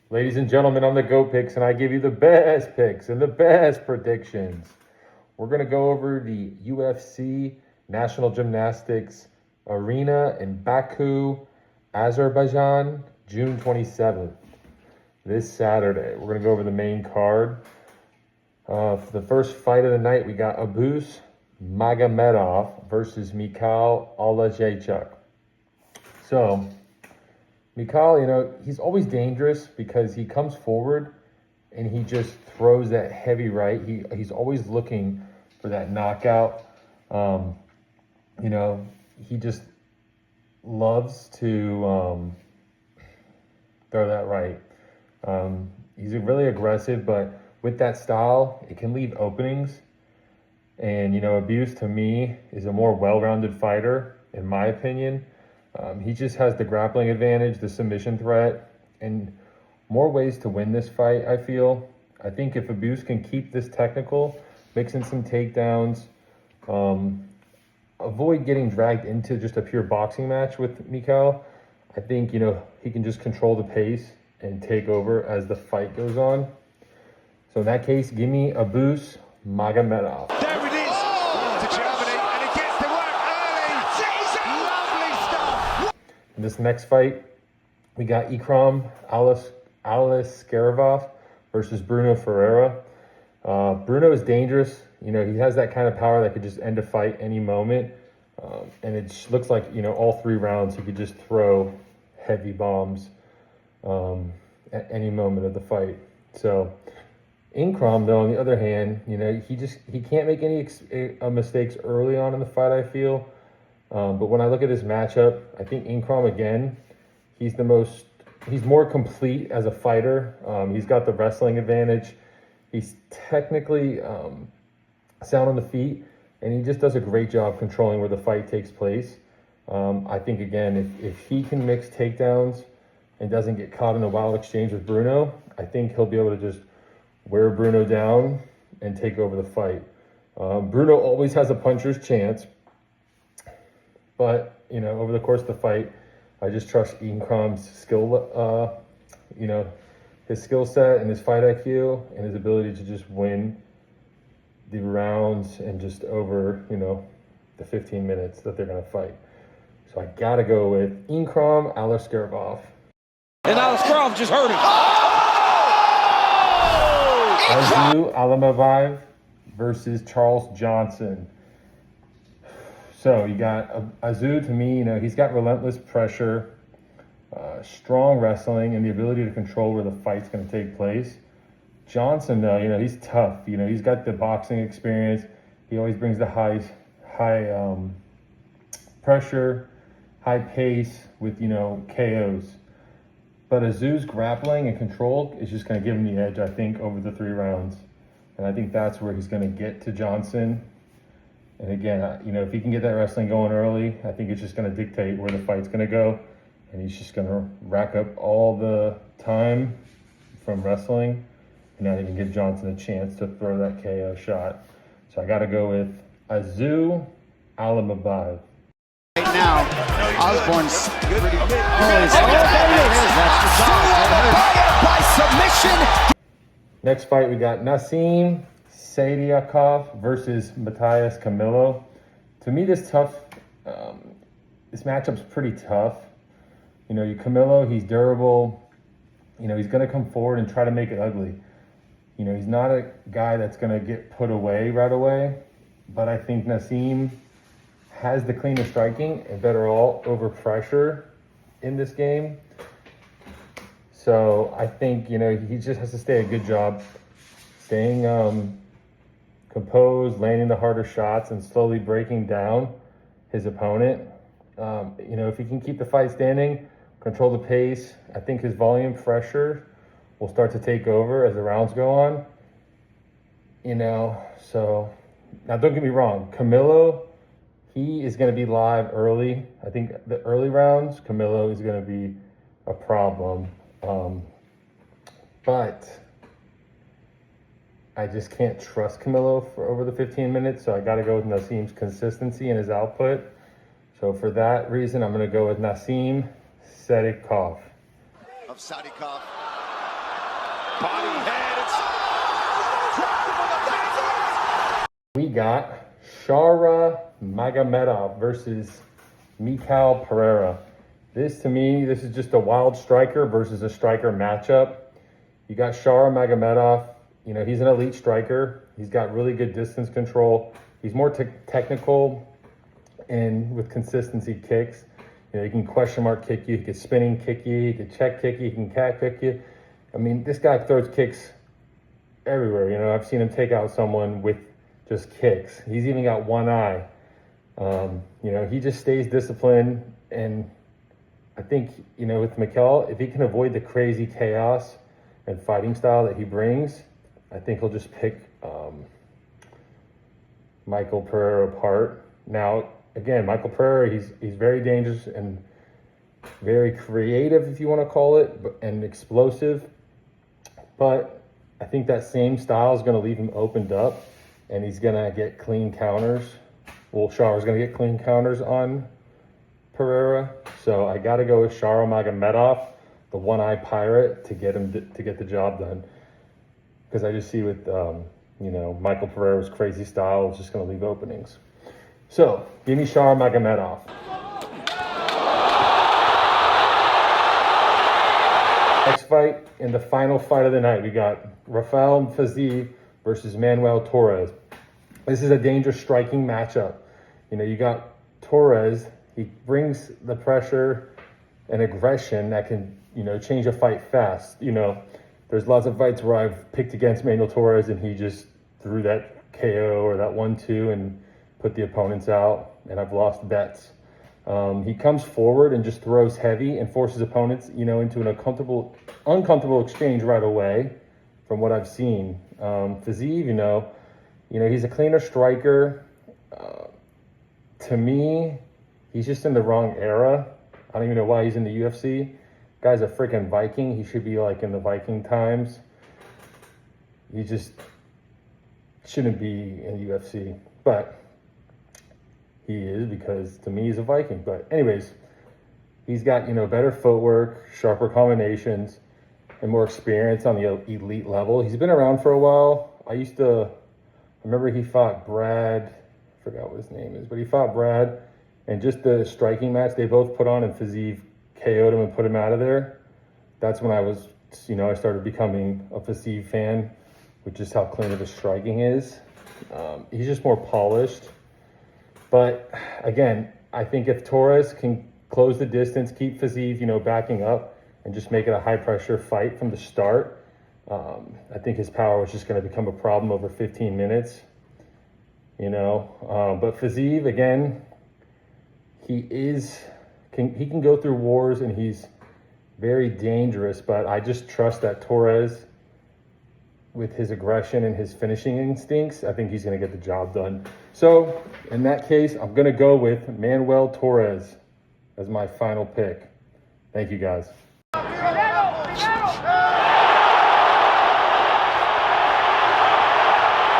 Ladies and gentlemen, I'm the Thegoatpicks, and I give you the best picks and the best predictions. We're going to go over the UFC National Gymnastics Arena in Baku, Azerbaijan, June 27th, this Saturday. We're going to go over the main card. For the first fight of the night, we got Abus Magomedov versus Mikhail Alajaychuk. So, Mikhail, he's always dangerous because he comes forward and he just throws that heavy right. He's always looking for that knockout. He just loves to throw that right. He's really aggressive, but with that style, it can leave openings. And, Abuse to me is a more well-rounded fighter, in my opinion. He just has the grappling advantage, the submission threat, and more ways to win this fight, I feel. I think if Abuse can keep this technical, mix in some takedowns, avoid getting dragged into just a pure boxing match with Mikhail, I think, he can just control the pace and take over as the fight goes on. So in that case, give me Abus Magomedov. There it is, to Germany, and he gets to work early. Lovely stuff. In this next fight, we got Ikram Aliskerov versus Bruno Ferreira. Bruno is dangerous. He has that kind of power that could just end a fight any moment. And it looks like, all 3 rounds he could just throw heavy bombs at any moment of the fight. So Ikram, though, on the other hand, he can't make any mistakes early on in the fight, I feel. But when I look at his matchup, I think Ikram, again, he's more complete as a fighter. He's got the wrestling advantage. He's technically sound on the feet, and he just does a great job controlling where the fight takes place. I think, again, if he can mix takedowns and doesn't get caught in a wild exchange with Bruno, I think he'll be able to just wear Bruno down and take over the fight. Bruno always has a puncher's chance, but, over the course of the fight, I just trust Ikram's skill, his skill set and his fight IQ and his ability to just win the rounds and just over, the 15 minutes that they're going to fight. So I got to go with Ikram Aliskerov. And Aliskerov just hurt him. Azu Alamavayev versus Charles Johnson. So you got Azu, to me, he's got relentless pressure, strong wrestling, and the ability to control where the fight's going to take place. Johnson, though, he's tough. He's got the boxing experience. He always brings the high pressure, high pace with, KOs. But Azu's grappling and control is just going to give him the edge, I think, over the 3 rounds. And I think that's where he's going to get to Johnson. And again, if he can get that wrestling going early, I think it's just going to dictate where the fight's going to go. And he's just going to rack up all the time from wrestling and not even give Johnson a chance to throw that KO shot. So I got to go with Azu Alamavayev. Right now, Osborne's pretty good. By submission. Next fight, we got Nassim Sadiakov versus Matthias Camillo. To me, this matchup's pretty tough. Camillo, he's durable. He's going to come forward and try to make it ugly. He's not a guy that's going to get put away right away. But I think Nassim has the cleaner striking and better all over pressure in this game. So I think, he just has to stay a good job staying composed, landing the harder shots, and slowly breaking down his opponent. If he can keep the fight standing, control the pace, I think his volume pressure will start to take over as the rounds go on. So now don't get me wrong, Camillo, he is going to be live early. I think the early rounds, Camillo is going to be a problem. But I just can't trust Camillo for over the 15 minutes, so I got to go with Nassim's consistency and his output. So for that reason, I'm going to go with Nassim Sadikov. Of Sadikov. Body head. We got Shara Magomedov versus Mikhail Pereira. This, to me, this is just a wild striker versus a striker matchup. You got Shara Magomedov. You know, he's an elite striker. He's got really good distance control. He's more technical and with consistency kicks. You know, he can question mark kick you. He can spinning kick you. He can check kick you. He can cat kick you. I mean, this guy throws kicks everywhere. You know, I've seen him take out someone with just kicks. He's even got one eye. You know, he just stays disciplined. And I think, you know, with Mikhail, if he can avoid the crazy chaos and fighting style that he brings, I think he'll just pick Michael Pereira apart. Now, again, Michael Pereira, he's very dangerous and very creative, if you want to call it, and explosive. But I think that same style is going to leave him opened up, and he's going to get clean counters. Well, Shara's going to get clean counters on Pereira. So I got to go with Shara Magomedov, the one-eye pirate, to get him to get the job done. Because I just see with, you know, Michael Pereira's crazy style is just going to leave openings. So give me Shara Magomedov. Next fight, in the final fight of the night, we got Rafael Fiziev versus Manuel Torres. This is a dangerous striking matchup. You know, you got Torres. He brings the pressure and aggression that can, you know, change a fight fast. You know, there's lots of fights where I've picked against Manuel Torres and he just threw that KO or that 1-2 and put the opponents out, and I've lost bets. He comes forward and just throws heavy and forces opponents, you know, into an uncomfortable exchange right away from what I've seen. Fiziev, you know, he's a cleaner striker. To me, he's just in the wrong era. I don't even know why he's in the UFC. Guy's a freaking Viking. He should be like in the Viking times. He just shouldn't be in the UFC, but he is, because to me he's a Viking. But anyways, he's got, you know, better footwork, sharper combinations, and more experience on the elite level. He's been around for a while. I remember he fought Brad, I forgot what his name is, but he fought Brad, and just the striking match they both put on, and Fiziev KO'd him and put him out of there. That's when I was, you know, I started becoming a Fiziev fan, with just how clean of his striking is. He's just more polished. But again, I think if Torres can close the distance, keep Fiziev, you know, backing up, and just make it a high pressure fight from the start, I think his power was just going to become a problem over 15 minutes, you know. But Fiziev, again, he can go through wars, and he's very dangerous, but I just trust that Torres, with his aggression and his finishing instincts, I think he's going to get the job done. So in that case, I'm going to go with Manuel Torres as my final pick. Thank you, guys.